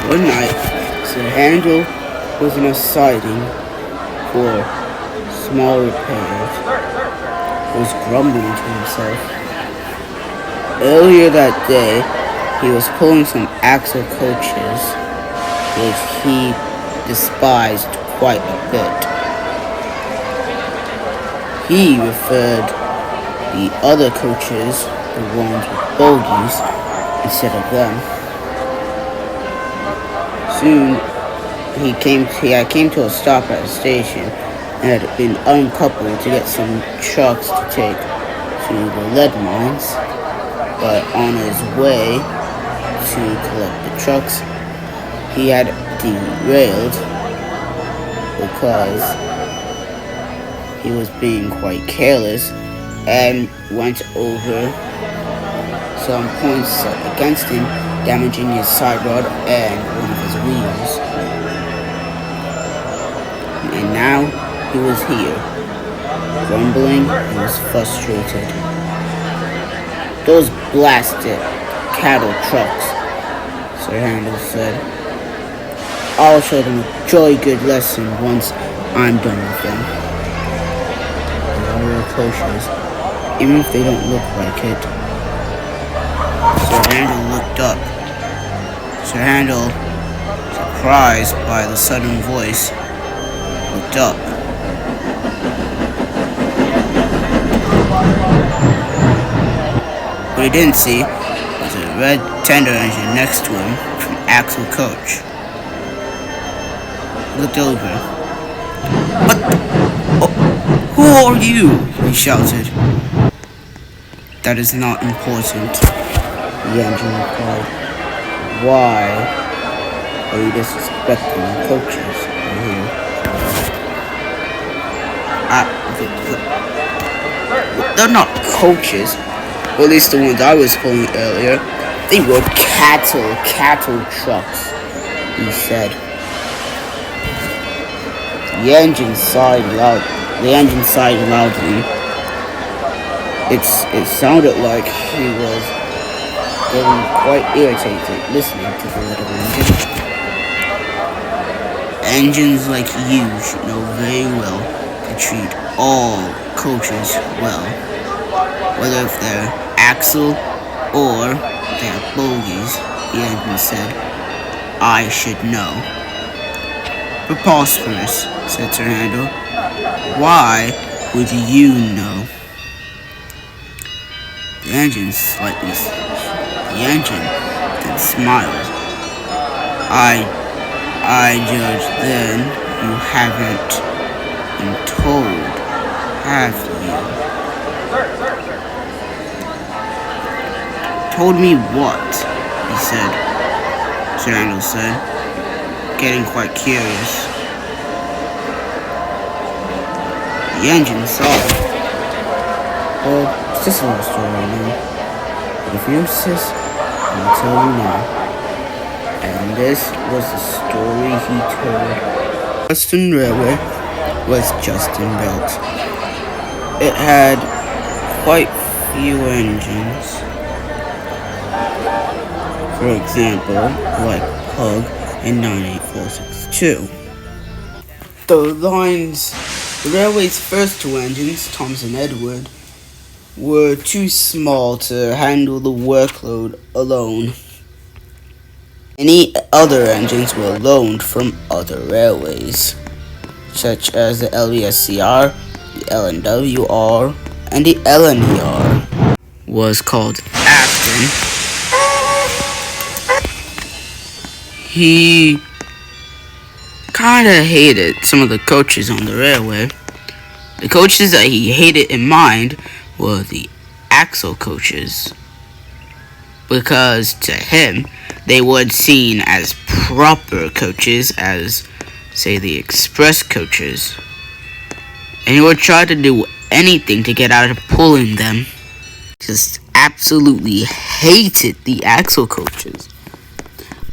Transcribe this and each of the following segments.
One night, Sir Handel was in a siding for small repairs. He was grumbling to himself. Earlier that day, he was pulling some axle coaches, which he despised quite a bit. He referred the other coaches, the ones with bogies, instead of them. Soon, he came to a stop at a station and had been uncoupled to get some trucks to take to the lead mines. But on his way to collect the trucks, he had derailed because he was being quite careless and went over some points set against him, damaging his side rod and one of his wheels. And now he was here, grumbling and was frustrated. "Those blasted cattle trucks," Sir Handel said. "I'll show them a jolly good lesson once I'm done with them. They are real coaches, even if they don't look like it." Sir Handel looked up. Sir Handel, surprised by the sudden voice, looked up. What he didn't see was a red tender engine next to him from Axle Coach. He looked over. "What? Oh, who are you?" he shouted. "That is not important," the engine replied. "Why are you disrespecting the coaches here?" They're not coaches. Or at least the ones I was pulling earlier. They were cattle trucks, he said. The engine sighed loudly. It sounded like he was getting quite irritated listening to the little engine. "Engines like you should know very well to treat all coaches well, whether if they're axle or they're bogies," the engine said. "I should know." "Preposterous," said Sir Handel. "Why would you know?" The engine then smiled. I judge then you haven't been told, have you?" "Told me what?" he said. Sir Handel said, getting quite curious. The engine sighed. "Well, it's just a little story right now. But if you insist, I'll tell you now." And this was the story he told. Afton Railway was just built. It had quite few engines. For example, like Pug and 98462. The railway's first two engines, Thomas and Edward, were too small to handle the workload alone. Any other engines were loaned from other railways, such as the LBSCR, the LNWR, and the LNER. Was called Afton. He kinda hated some of the coaches on the railway. The coaches that he hated in mind were the axle coaches, because to him, they weren't seen as proper coaches as, say, the express coaches. And he would try to do anything to get out of pulling them. Just absolutely hated the axle coaches.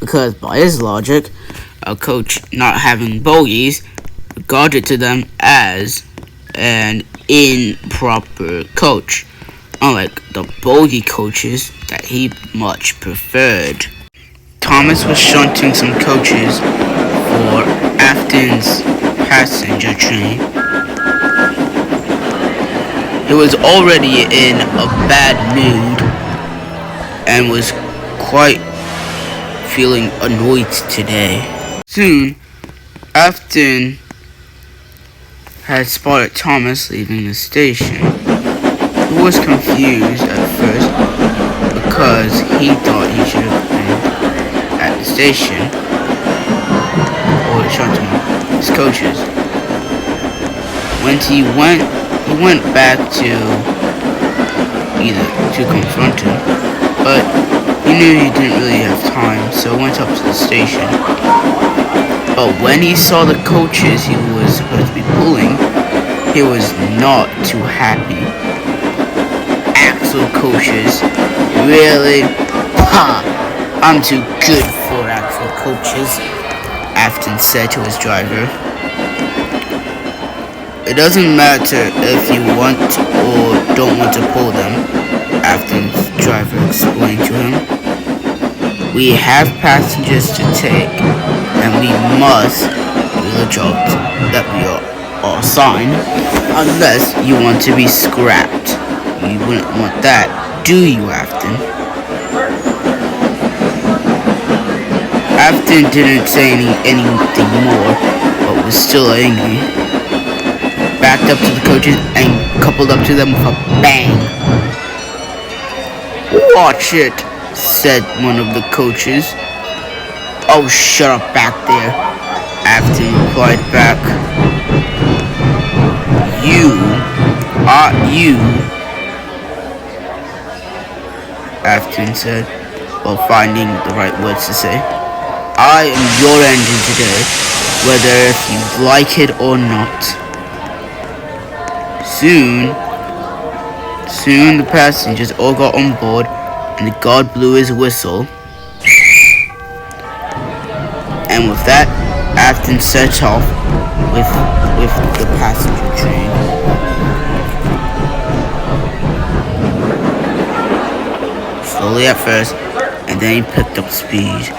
Because by his logic, a coach not having bogies regarded to them as an improper coach, unlike the bogie coaches that he much preferred. Thomas was shunting some coaches for Afton's passenger train. He was already in a bad mood and was quite feeling annoyed today. Soon, Afton had spotted Thomas leaving the station. He was confused at first because he thought he should have been at the station or shunting his coaches. When he went back to confront him, but he knew he didn't really have time, so went up to the station. But when he saw the coaches he was supposed to be pulling, he was not too happy. Axle coaches? Really? Ha! I'm too good for axle coaches, Afton said to his driver. It doesn't matter if you want or don't want to pull them, Afton's driver explained to him. We have passengers to take, and we must do the job that we are assigned, unless you want to be scrapped. You wouldn't want that, do you, Afton? Afton didn't say anything more, but was still angry. Backed up to the coaches and coupled up to them with a bang. Watch it, said one of the coaches. Oh, shut up back there, Afton replied back. You, Afton said, while finding the right words to say. I am your engine today, whether if you like it or not. Soon the passengers all got on board and the guard blew his whistle. And with that, Afton set off with the passenger train. Slowly at first, and then he picked up speed.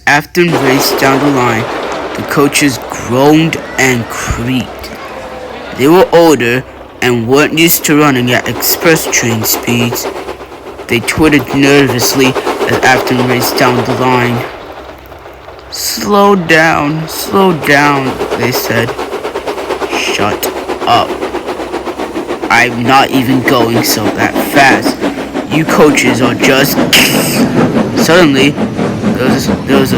Afton raced down the line. The coaches groaned and creaked. They were older and weren't used to running at express train speeds. They twittered nervously as Afton raced down the line. Slow down, they said. Shut up. I'm not even going so that fast. You coaches are just... Suddenly, there was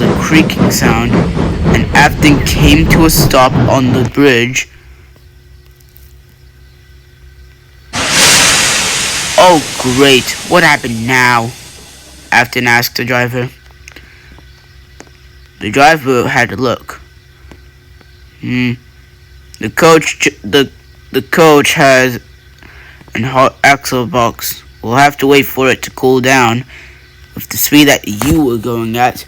a creaking sound, and Afton came to a stop on the bridge. Oh great, what happened now? Afton asked the driver. The driver had a look. The coach has an hot axle box. We'll have to wait for it to cool down. With the speed that you were going at,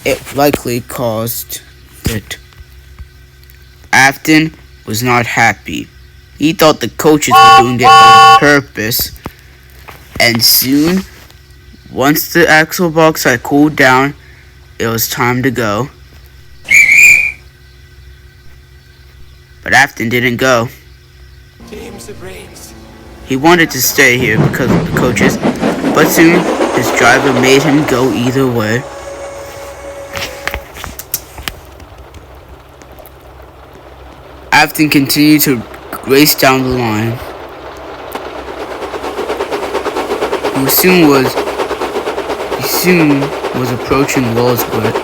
it likely caused it. Afton was not happy. He thought the coaches were doing it on purpose. And soon, once the axle box had cooled down, it was time to go. But Afton didn't go. He wanted to stay here because of the coaches, but soon his driver made him go either way. Afton continued to race down the line. He soon was approaching Walsworth.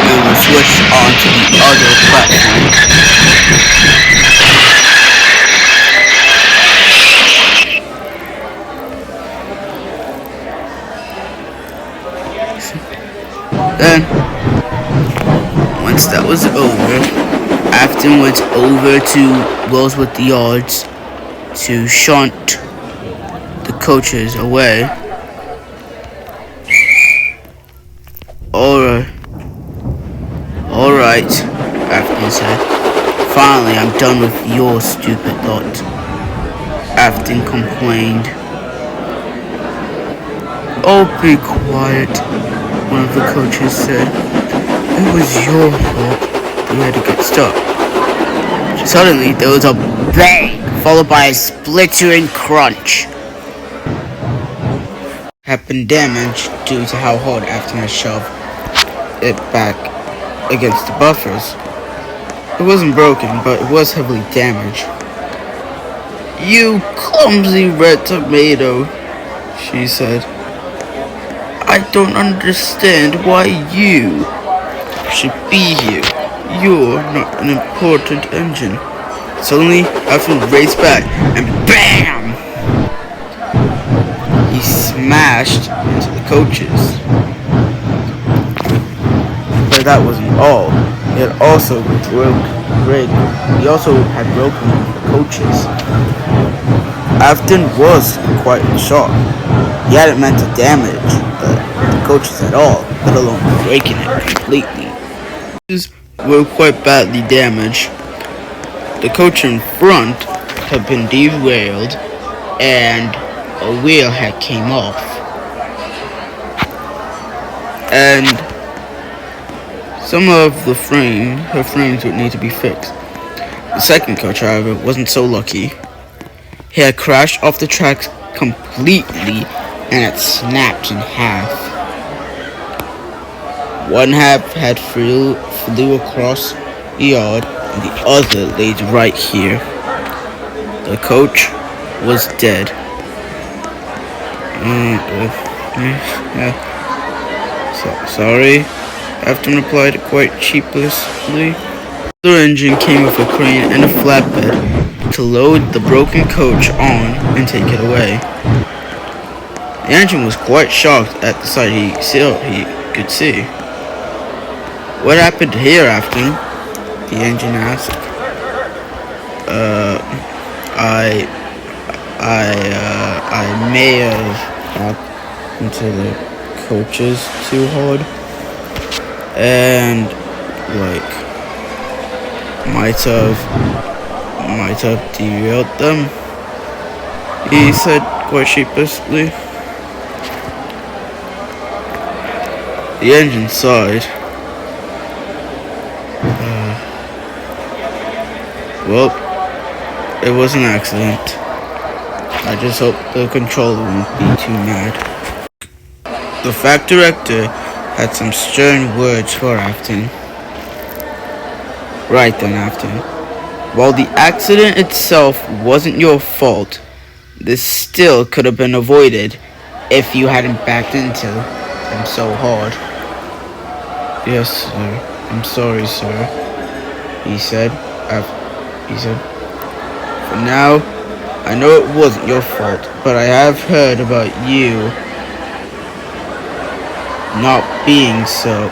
And was switched onto the other platform. Then, once that was over, Afton went over to Walsworth Yards to shunt the coaches away. Alright, alright, Afton said. Finally, I'm done with your stupid lot. Afton complained. Oh, be quiet, one of the coaches said. It was your fault. You had to get stuck. Suddenly, there was a bang, followed by a splintering crunch. Happened damage due to how hard Afton had shoved it back against the buffers. It wasn't broken, but it was heavily damaged. You clumsy red tomato, she said. I don't understand why you should be here. You're not an important engine. Suddenly, Afton raced back, and BAM! He smashed into the coaches. But that wasn't all. He also had broken one of the coaches. Afton was quite shocked. He hadn't meant to damage the coaches at all, let alone breaking it completely. These were quite badly damaged. The coach in front had been derailed, and a wheel had came off. And some of her frames would need to be fixed. The second coach, however, wasn't so lucky. He had crashed off the tracks completely, and it snapped in half. One half had flew across the yard, and the other laid right here. The coach was dead. Sorry, Afton replied quite sheepishly. The engine came with a crane and a flatbed to load the broken coach on and take it away. The engine was quite shocked at the sight he could see. What happened here, Afton? The engine asked. I may have knocked into the coaches too hard, and might have derailed them, he said quite sheepishly. The engine sighed. Well, it was an accident. I just hope the controller won't be too mad. The fact director had some stern words for Afton. Right then, Afton. While the accident itself wasn't your fault, this still could have been avoided if you hadn't backed into them so hard. Yes, sir. I'm sorry, sir, he said. For now, I know it wasn't your fault, but I have heard about you not being so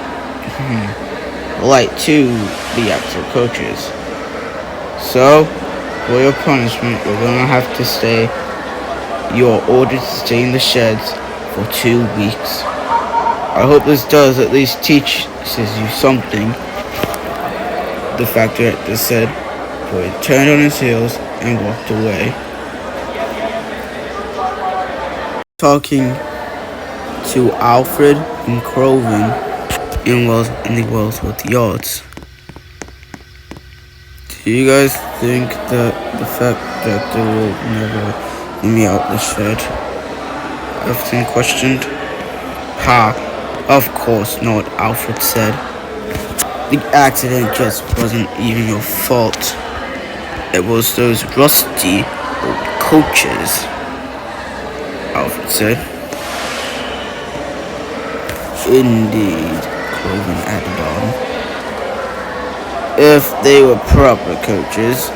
polite to the actual coaches. So, for your punishment, you're gonna have to stay. You're ordered to stay in the sheds for 2 weeks. I hope this does at least teaches you something, the factory director said, before he turned on his heels and walked away. Talking to Alfred and Croven in the Wellsworth yards. Do you guys think that the fact that they will never let me out the shed? Afton questioned. Of course not, Alfred said. The accident just wasn't even your fault. It was those rusty old coaches, Alfred said. Indeed, Cloven added on. If they were proper coaches,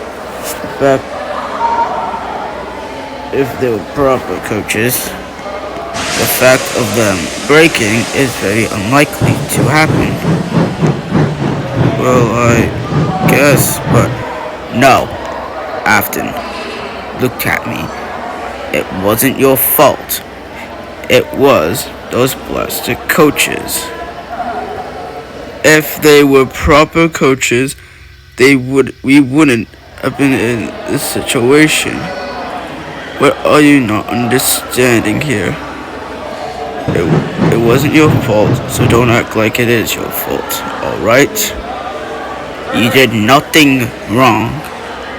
the fact of them breaking is very unlikely to happen. Well, I guess, but no. Afton looked at me. It wasn't your fault. It was those blasted coaches. If they were proper coaches, we wouldn't have been in this situation. What are you not understanding here? It wasn't your fault, so don't act like it is your fault, alright? You did nothing wrong.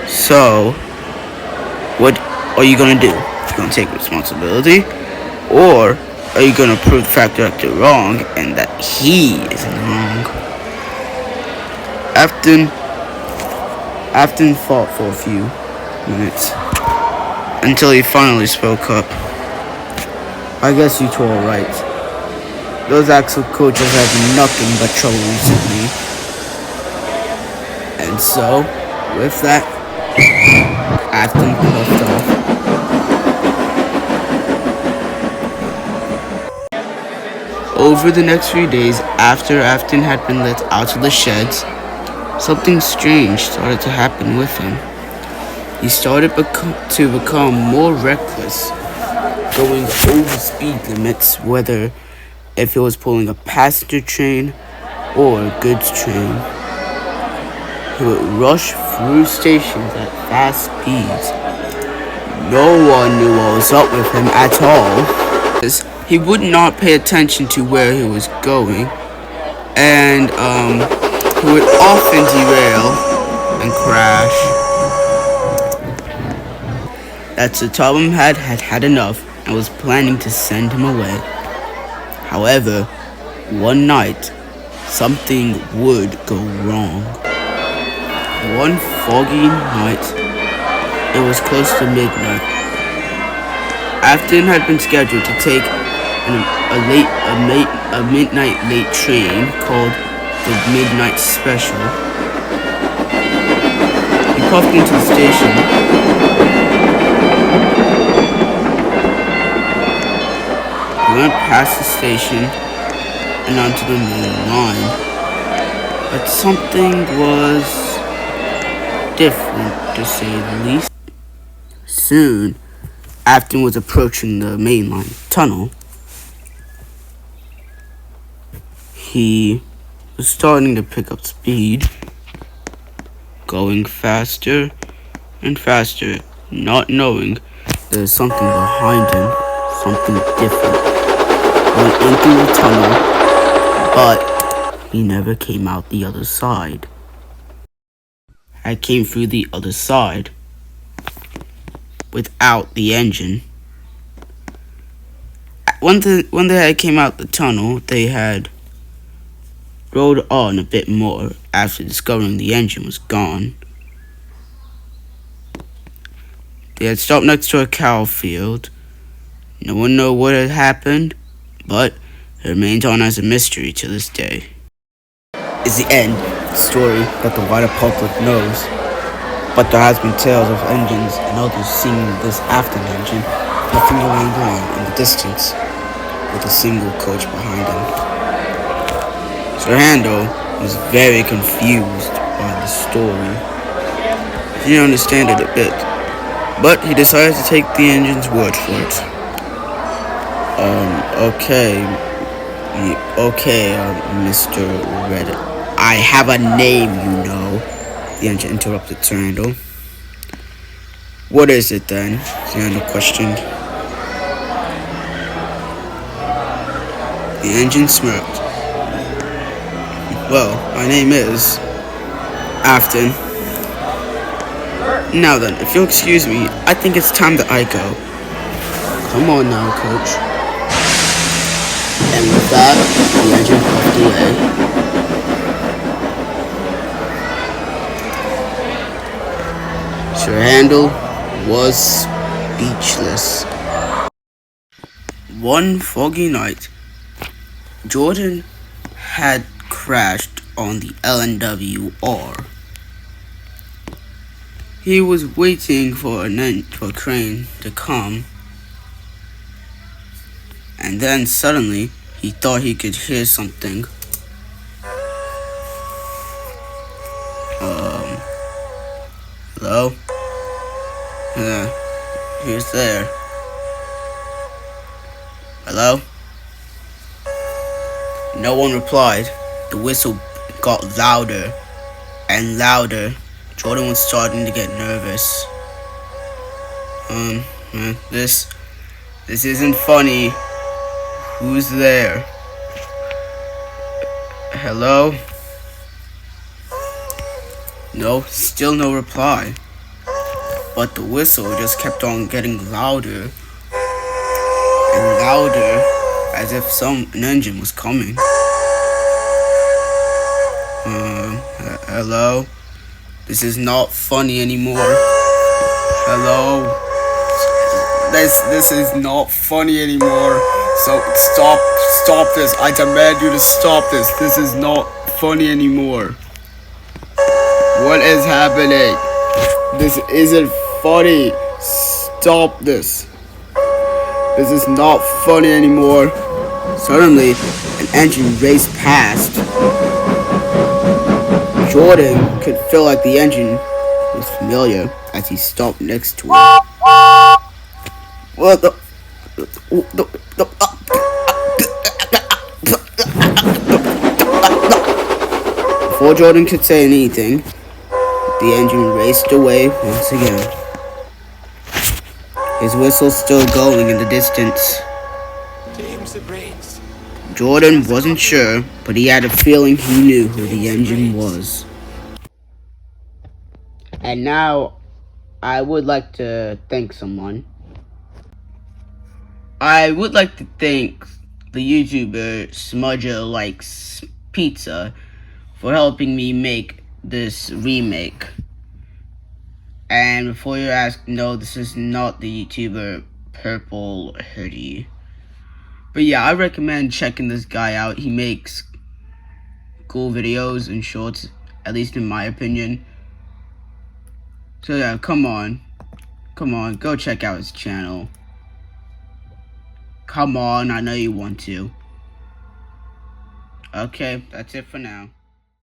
So, what are you gonna do? You gonna take responsibility? Or are you gonna prove the fact that you're wrong and that he isn't wrong? Afton fought for a few minutes until he finally spoke up. I guess you two are right. Those Axel coaches had nothing but trouble recently. And so, with that, Afton puffed off. Over the next few days, after Afton had been let out of the sheds, something strange started to happen with him. He started to become more reckless, going over speed limits, whether if it was pulling a passenger train or a goods train. He would rush through stations at fast speeds. No one knew what was up with him at all. He would not pay attention to where he was going, and he would often derail and crash. That's the Tom had had enough and was planning to send him away. However, one night, something would go wrong. One foggy night, it was close to midnight. Afton had been scheduled to take a midnight late train called the Midnight Special. He puffed into the station. He went past the station and onto the main line, but something was different, to say the least. Soon, Afton was approaching the mainline tunnel. He was starting to pick up speed, going faster and faster, not knowing there was something behind him, something different. Went in through the tunnel, but he never came out the other side. I came through the other side without the engine. When they had came out the tunnel, they had rode on a bit more after discovering the engine was gone. They had stopped next to a cow field. No one knew what had happened, but it remains on as a mystery to this day. Is the end story that the wider public knows, but there has been tales of engines and others seeing this Afton engine puffing along the line in the distance with a single coach behind him. Sir Handel was very confused by the story. He didn't understand it a bit, but he decided to take the engine's word for it. Okay, Mr. Red. I have a name, you know, the engine interrupted Sir Handel. What is it then? Sir Handel questioned. The engine smirked. Well, my name is Afton. Now then, if you'll excuse me, I think it's time that I go. Come on now, coach. And with that, the engine puffed away. Sir Handel was speechless. One foggy night, Jordan had crashed on the LNWR. He was waiting for a crane to come, and then suddenly he thought he could hear something. Hello? Who's there? Hello? No one replied. The whistle got louder and louder. Jordan was starting to get nervous. This isn't funny. Who's there? Hello? No, still no reply. But the whistle just kept on getting louder and louder, as if an engine was coming. Hello? This is not funny anymore. Hello? This is not funny anymore. So stop this. I demand you to stop this. This is not funny anymore. What is happening? This isn't funny. Stop this. This is not funny anymore. Suddenly, an engine raced past. Jordan could feel like the engine was familiar as he stopped next to it. What the Before Jordan could say anything, the engine raced away once again. His whistle still going in the distance. Jordan wasn't sure, but he had a feeling he knew who the engine was. And now, I would like to thank someone. I would like to thank the YouTuber Smudger Likes Pizza for helping me make this remake. And before you ask, no, this is not the YouTuber Purple Hoodie. But yeah, I recommend checking this guy out. He makes cool videos and shorts, at least in my opinion. So yeah, come on, go check out his channel. Come on, I know you want to. Okay, that's it for now.